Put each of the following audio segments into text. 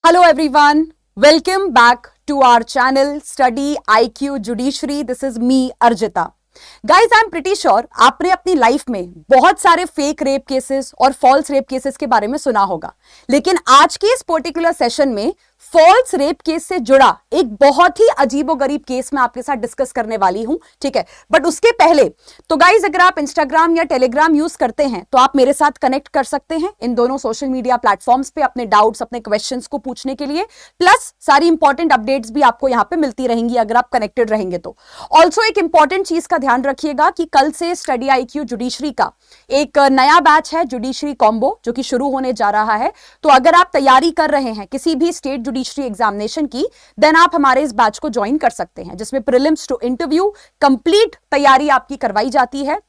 Hello everyone, welcome back to our channel Study IQ Judiciary. This is me Arjita. Guys I am pretty sure आपने अपनी life में बहुत सारे fake rape cases और false rape cases के बारे में सुना होगा, लेकिन आज के इस पर्टिकुलर सेशन में फॉल्स रेप केस से जुड़ा एक बहुत ही अजीबोगरीब केस मैं आपके साथ डिस्कस करने वाली हूं, ठीक है। बट उसके पहले तो गाइज अगर आप इंस्टाग्राम या टेलीग्राम यूज करते हैं तो आप मेरे साथ कनेक्ट कर सकते हैं इन दोनों सोशल मीडिया प्लेटफॉर्म्स पे अपने डाउट्स, अपने क्वेश्चंस को पूछने के लिए। प्लस सारी इंपॉर्टेंट अपडेट्स भी आपको यहां पे मिलती रहेंगी अगर आप कनेक्टेड रहेंगे तो। ऑल्सो एक इंपॉर्टेंट चीज का ध्यान रखिएगा कि कल से स्टडी IQ जुडिशरी का एक नया बैच है, जुडिशरी कॉम्बो, जो कि शुरू होने जा रहा है। तो अगर आप तैयारी कर रहे हैं किसी भी स्टेट जुडिशरी एग्जामिनेशन की, देन आप हमारे इस बैच को ज्वाइन कर सकते हैं, जिसमें प्रीलिम्स टू इंटरव्यू कंप्लीट तैयारी आपकी करवाई जाती है।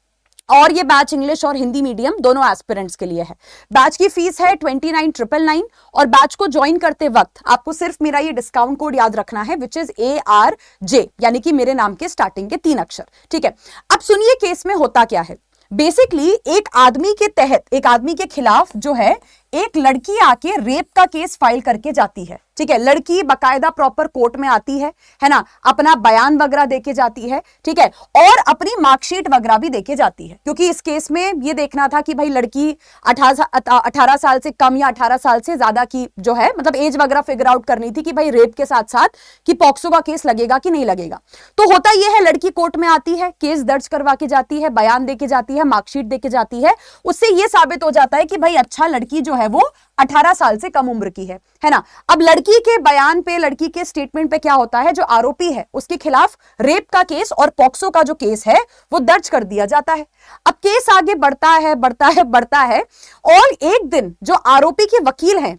और ये बैच इंग्लिश और हिंदी मीडियम दोनों एस्पिरेंट्स के लिए है। बैच की फीस है 29,999 और बैच को ज्वाइन करते वक्त आपको सिर्फ मेरा ये डिस्काउंट कोड याद रखना है, विच इज ARJ, यानी कि मेरे नाम के स्टार्टिंग के 3 अक्षर, ठीक है। अब सुनिए केस में होता क्या है। बेसिकली एक आदमी के खिलाफ जो है एक लड़की आके रेप का केस फाइल करके जाती है, ठीक है। लड़की बकायदा प्रॉपर कोर्ट में आती है ना, अपना बयान वगैरह देके जाती है, ठीक है, और अपनी मार्कशीट वगैरह भी देके जाती है, क्योंकि इस केस में ये देखना था कि भाई लड़की 18 साल से कम या 18 साल से ज्यादा की जो है, मतलब एज वगैरह फिगर आउट करनी थी कि भाई रेप के साथ साथ कि पॉक्सो का केस लगेगा कि नहीं लगेगा। तो होता यह है, लड़की कोर्ट में आती है, केस दर्ज करवा के जाती है, बयान देके जाती है, मार्कशीट देके जाती है। उससे यह साबित हो जाता है कि भाई अच्छा लड़की जो है वो 18 साल से कम उम्र की है ना। अब लड़की के बयान पे, लड़की के स्टेटमेंट पे क्या होता है, जो आरोपी है उसके खिलाफ रेप का केस और पॉक्सो का जो केस है वो दर्ज कर दिया जाता है। अब केस आगे बढ़ता है और एक दिन जो आरोपी के वकील हैं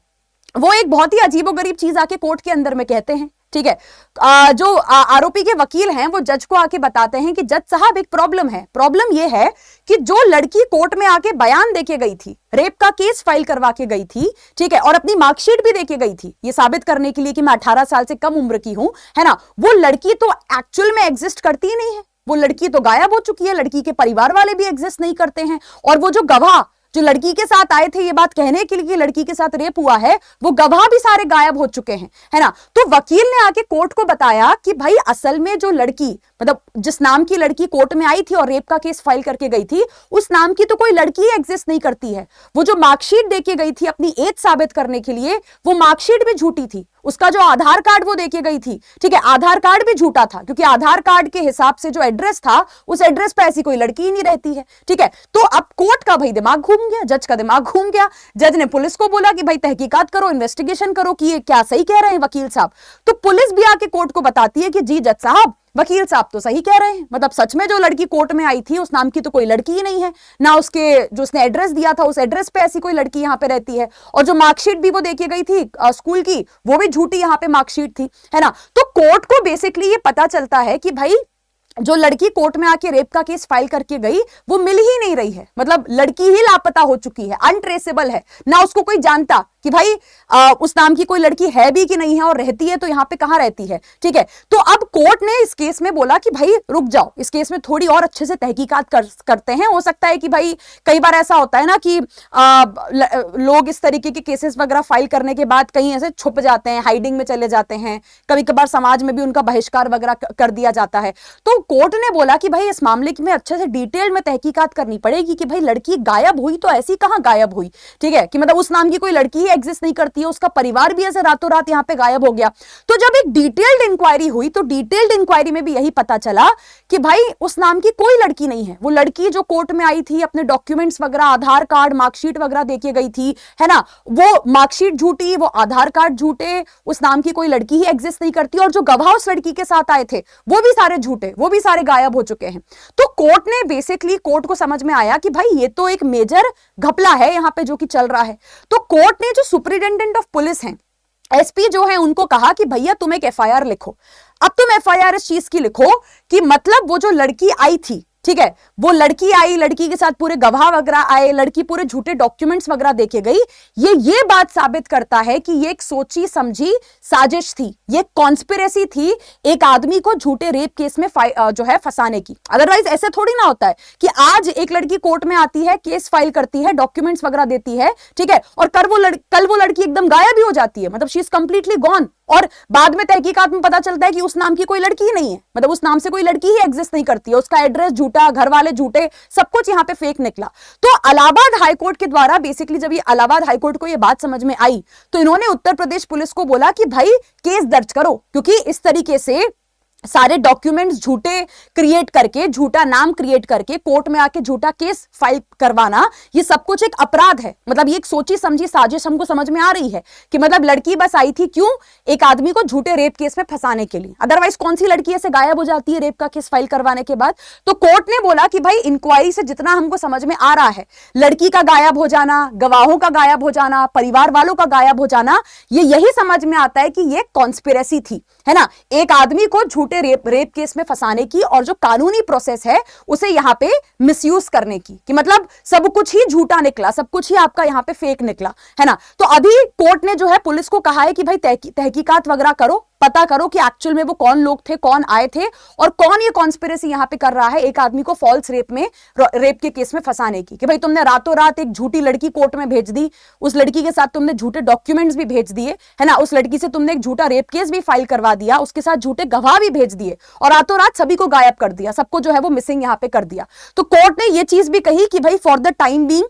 वो एक बहुत ही अजीबोगरीब चीज आके कोर्ट के अंदर में कहते हैं, ठीक है। जो आरोपी के वकील हैं वो जज को आके बताते हैं कि जज साहब एक प्रॉब्लम है। प्रॉब्लम ये है कि जो लड़की कोर्ट में आके बयान देके गई थी, रेप का केस फाइल करवा के गई थी, ठीक है, और अपनी मार्कशीट भी देके गई थी ये साबित करने के लिए कि मैं 18 साल से कम उम्र की हूं, है ना, वो लड़की तो एक्चुअल में एग्जिस्ट करती ही नहीं है। वो लड़की तो गायब हो चुकी है, लड़की के परिवार वाले भी एग्जिस्ट नहीं करते हैं, और वो जो गवाह जो लड़की के साथ आए थे ये बात कहने के लिए लड़की के साथ रेप हुआ है, वो गवाह भी सारे गायब हो चुके हैं, है ना। तो वकील ने आके कोर्ट को बताया कि भाई असल में जो लड़की, मतलब जिस नाम की लड़की कोर्ट में आई थी और रेप का केस फाइल करके गई थी, उस नाम की तो कोई लड़की एग्जिस्ट नहीं करती है। वो जो मार्कशीट देके गई थी अपनी एज साबित करने के लिए, वो मार्कशीट भी झूठी थी। उसका जो आधार कार्ड वो देके गई थी, ठीक है, आधार कार्ड भी झूठा था, क्योंकि आधार कार्ड के हिसाब से जो एड्रेस था उस एड्रेस पे ऐसी कोई लड़की ही नहीं रहती है, ठीक है। तो अब कोर्ट का भाई दिमाग घूम गया, जज का दिमाग घूम गया। जज ने पुलिस को बोला कि भाई तहकीकात करो, इन्वेस्टिगेशन करो कि ये क्या सही कह रहे हैं वकील साहब। तो पुलिस भी आके कोर्ट को बताती है कि जी जज साहब, वकील साहब तो सही कह रहे हैं, मतलब सच में जो लड़की कोर्ट में आई थी उस नाम की तो कोई लड़की ही नहीं है ना, उसके जो उसने एड्रेस दिया था उस एड्रेस पे ऐसी कोई लड़की यहां पे रहती है, और जो मार्कशीट भी वो देके गई थी स्कूल की, वो भी झूठी यहां पे मार्कशीट थी, है ना। तो कोर्ट को बेसिकली ये पता चलता है कि भाई जो लड़की कोर्ट में आके रेप का केस फाइल करके गई वो मिल ही नहीं रही है, मतलब लड़की ही लापता हो चुकी है, अनट्रेसेबल है ना। उसको कोई जानता कि भाई उस नाम की कोई लड़की है भी कि नहीं है, और रहती है तो यहां पे कहां रहती है, ठीक है। तो अब कोर्ट ने इस केस में बोला कि भाई रुक जाओ, इस केस में थोड़ी और अच्छे से तहकीकात करते हैं। हो सकता है कि भाई कई बार ऐसा होता है ना कि लोग इस तरीके के केसेस वगैरह फाइल करने के बाद कहीं ऐसे छुप जाते हैं, हाइडिंग में चले जाते हैं, कभी कभार समाज में भी उनका बहिष्कार वगैरह कर दिया जाता है। तो कोर्ट ने बोला कि भाई इस मामले में अच्छे से डिटेल में तहकीकात करनी पड़ेगी कि भाई लड़की गायब हुई तो ऐसी कहां गायब हुई, ठीक है, कि मतलब उस नाम की कोई लड़की ही एग्जिस्ट नहीं करती है, उसका परिवार भी ऐसे रातों रात यहां पे गायब हो गया। तो जब एक डिटेल्ड इंक्वायरी हुई तो डिटेल्ड इंक्वायरी में भी यही पता चला कि भाई उस नाम की कोई लड़की नहीं है। वो लड़की जो कोर्ट में आई थी अपने डॉक्यूमेंट्स वगैरह, आधार कार्ड, मार्कशीट वगैरह देके गई थी, है ना, वो मार्कशीट झूठी, वो आधार कार्ड झूठे, उस नाम की कोई लड़की ही एग्जिस्ट नहीं करती, और जो गवाह उस लड़की के साथ आए थे वो भी सारे झूठे, वो भी सारे गायब हो चुके हैं। तो कोर्ट ने बेसिकली, कोर्ट को समझ में आया कि भाई ये तो एक मेजर घपला है यहां पे जो कि चल रहा है। तो कोर्ट ने जो सुपरिटेंडेंट ऑफ पुलिस हैं, SP जो है, उनको कहा कि भैया तुम एक FIR लिखो। अब तुम FIR इस चीज की लिखो कि मतलब वो जो लड़की आई थी ठीक है, वो लड़की आई, लड़की के साथ पूरे गवाह वगैरह आए, लड़की पूरे झूठे डॉक्यूमेंट्स वगैरह देके गई। ये बात साबित करता है कि ये एक सोची समझी साजिश थी, ये कॉन्स्पिरेसी थी एक आदमी को झूठे रेप केस में जो है फंसाने की। अदरवाइज ऐसे थोड़ी ना होता है कि आज एक लड़की कोर्ट में आती है, केस फाइल करती है, डॉक्यूमेंट्स वगैरह देती है, ठीक है, और कल वो लड़की एकदम गायब ही हो जाती है, मतलब शी इज कंप्लीटली गॉन। और बाद में तहकीकात में पता चलता है कि उस नाम की कोई लड़की ही नहीं है, मतलब उस नाम से कोई लड़की ही एग्जिस्ट नहीं करती है, उसका एड्रेस झूठा, घर वाले झूठे, सब कुछ यहां पे फेक निकला। तो इलाहाबाद हाईकोर्ट के द्वारा बेसिकली जब ये इलाहाबाद हाईकोर्ट को ये बात समझ में आई तो इन्होंने उत्तर प्रदेश पुलिस को बोला कि भाई केस दर्ज करो, क्योंकि इस तरीके से सारे डॉक्यूमेंट्स झूठे क्रिएट करके, झूठा नाम क्रिएट करके कोर्ट में आके झूठा केस फाइल करवाना, ये सब कुछ एक अपराध है। मतलब ये एक सोची समझी साजिश हमको समझ में आ रही है कि मतलब लड़की बस आई थी क्यों, एक आदमी को झूठे रेप केस में फंसाने के लिए। अदरवाइज कौन सी लड़की ऐसे गायब हो जाती है रेप का केस फाइल करवाने के बाद। तो कोर्ट ने बोला कि भाई इंक्वायरी से जितना हमको समझ में आ रहा है, लड़की का गायब हो जाना, गवाहों का गायब हो जाना, परिवार वालों का गायब हो जाना, ये यही समझ में आता है कि ये कॉन्स्पिरेसी थी, है ना, एक आदमी को झूठे रेप केस में फंसाने की और जो कानूनी प्रोसेस है उसे यहां पे मिसयूज करने की, कि मतलब सब कुछ ही झूठा निकला, सब कुछ ही आपका यहां पे फेक निकला, है ना। तो अभी कोर्ट ने जो है पुलिस को कहा है कि भाई तहकीकात वगैरह करो, पता करो कि एक्चुअल में वो कौन लोग थे, कौन आए थे और कौन ये कॉन्स्पिरेसी यहां पे कर रहा है एक आदमी को फॉल्स रेप के केस में फंसाने की। कि भाई तुमने रातों रात एक झूठी लड़की कोर्ट में भेज दी, उस लड़की के साथ तुमने झूठे डॉक्यूमेंट्स भी भेज दिए, है ना, उस लड़की से तुमने एक झूठा रेप केस भी फाइल करवा दिया, उसके साथ झूठे गवाह भी भेज दिए और रातों रात सभी को गायब कर दिया, सबको जो है वो मिसिंग यहां पे कर दिया। तो कोर्ट ने ये चीज भी कही कि भाई फॉर द टाइम बीइंग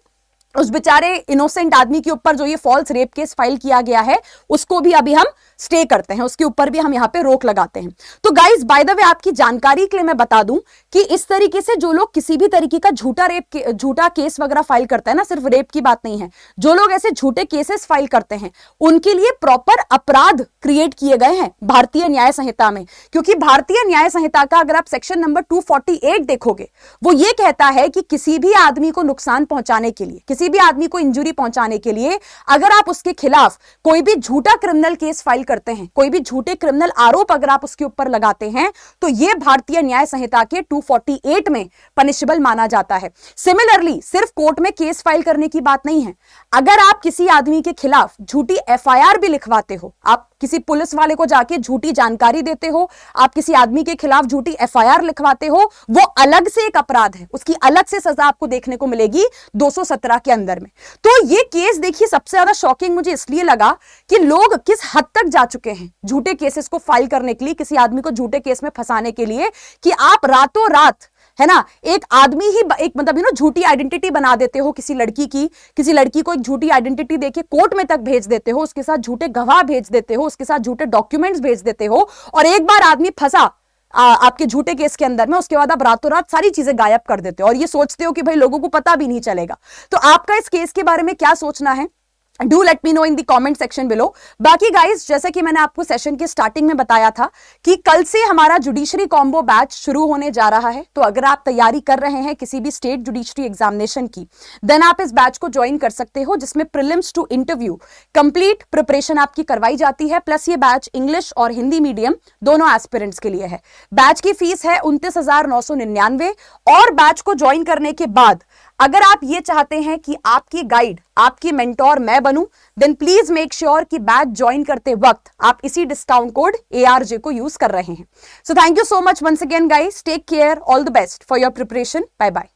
उस बेचारे इनोसेंट आदमी के ऊपर जो ये फॉल्स रेप केस फाइल किया गया है उसको भी अभी हम स्टे करते हैं, उसके ऊपर भी हम यहां पे रोक लगाते हैं। तो गाइस बाय द वे आपकी जानकारी के लिए मैं बता दूं कि इस तरीके से जो लोग किसी भी तरीके का झूठा केस वगैरह फाइल करते हैं ना, सिर्फ रेप की बात नहीं है, जो लोग ऐसे झूठे केसेस फाइल करते हैं उनके लिए प्रॉपर अपराध क्रिएट किए गए हैं भारतीय न्याय संहिता में। क्योंकि भारतीय न्याय संहिता का अगर आप सेक्शन नंबर 248 देखोगे, वो ये कहता है कि किसी भी आदमी को नुकसान पहुंचाने के लिए, किसी भी आदमी को इंजरी पहुंचाने के लिए अगर आप उसके खिलाफ कोई भी झूठा क्रिमिनल केस फाइल करते हैं, कोई भी झूठे क्रिमिनल आरोप अगर आप उसके ऊपर लगाते हैं, तो यह भारतीय न्याय संहिता के 248 में पनिशेबल माना जाता है। सिमिलरली सिर्फ कोर्ट में केस फाइल करने की बात नहीं है, अगर आप किसी आदमी के खिलाफ झूठी एफआईआर भी लिखवाते हो, आप किसी पुलिस वाले को जाके झूठी जानकारी देते हो, आप किसी आदमी के खिलाफ झूठी एफआईआर लिखवाते हो, वो अलग से एक अपराध है, उसकी अलग से सजा आपको देखने को मिलेगी 217 के अंदर में। तो ये केस देखिए सबसे ज्यादा शॉकिंग मुझे इसलिए लगा कि लोग किस हद तक जा चुके हैं झूठे केसेस को फाइल करने के लिए, किसी आदमी को झूठे केस में फंसाने के लिए, कि आप रातों रात, है ना, एक आदमी ही एक मतलब झूठी आइडेंटिटी बना देते हो किसी लड़की की, किसी लड़की को एक झूठी आइडेंटिटी देके कोर्ट में तक भेज देते हो, उसके साथ झूठे गवाह भेज देते हो, उसके साथ झूठे डॉक्यूमेंट्स भेज देते हो, और एक बार आदमी फंसा आपके झूठे केस के अंदर में, उसके बाद आप रातों रात सारी चीजें गायब कर देते हो और ये सोचते हो कि भाई लोगों को पता भी नहीं चलेगा। तो आपका इस केस के बारे में क्या सोचना है, do let me know in the comment section below. बाकी गाइस जैसे कि मैंने आपको सेशन के स्टार्टिंग में बताया था कि कल से हमारा जुडिशरी कॉम्बो बैच शुरू होने जा रहा है। तो अगर आप तैयारी कर रहे हैं किसी भी स्टेट जुडिशरी एग्जामिनेशन की, देन आप इस बैच को ज्वाइन कर सकते हो, जिसमें prelims to interview complete preparation आपकी करवाई जाती है। प्लस ये बैच इंग्लिश और हिंदी मीडियम दोनों एस्पिरेंट्स के लिए है। बैच की फीस है 29,999 और बैच को ज्वाइन करने के बाद अगर आप ये चाहते हैं कि आपकी गाइड, आपकी मेंटोर मैं बनूं, देन प्लीज मेक श्योर कि बैच ज्वाइन करते वक्त आप इसी डिस्काउंट कोड ARJ को यूज कर रहे हैं। So thank you so much once again guys, take care, all the best for your preparation, bye bye.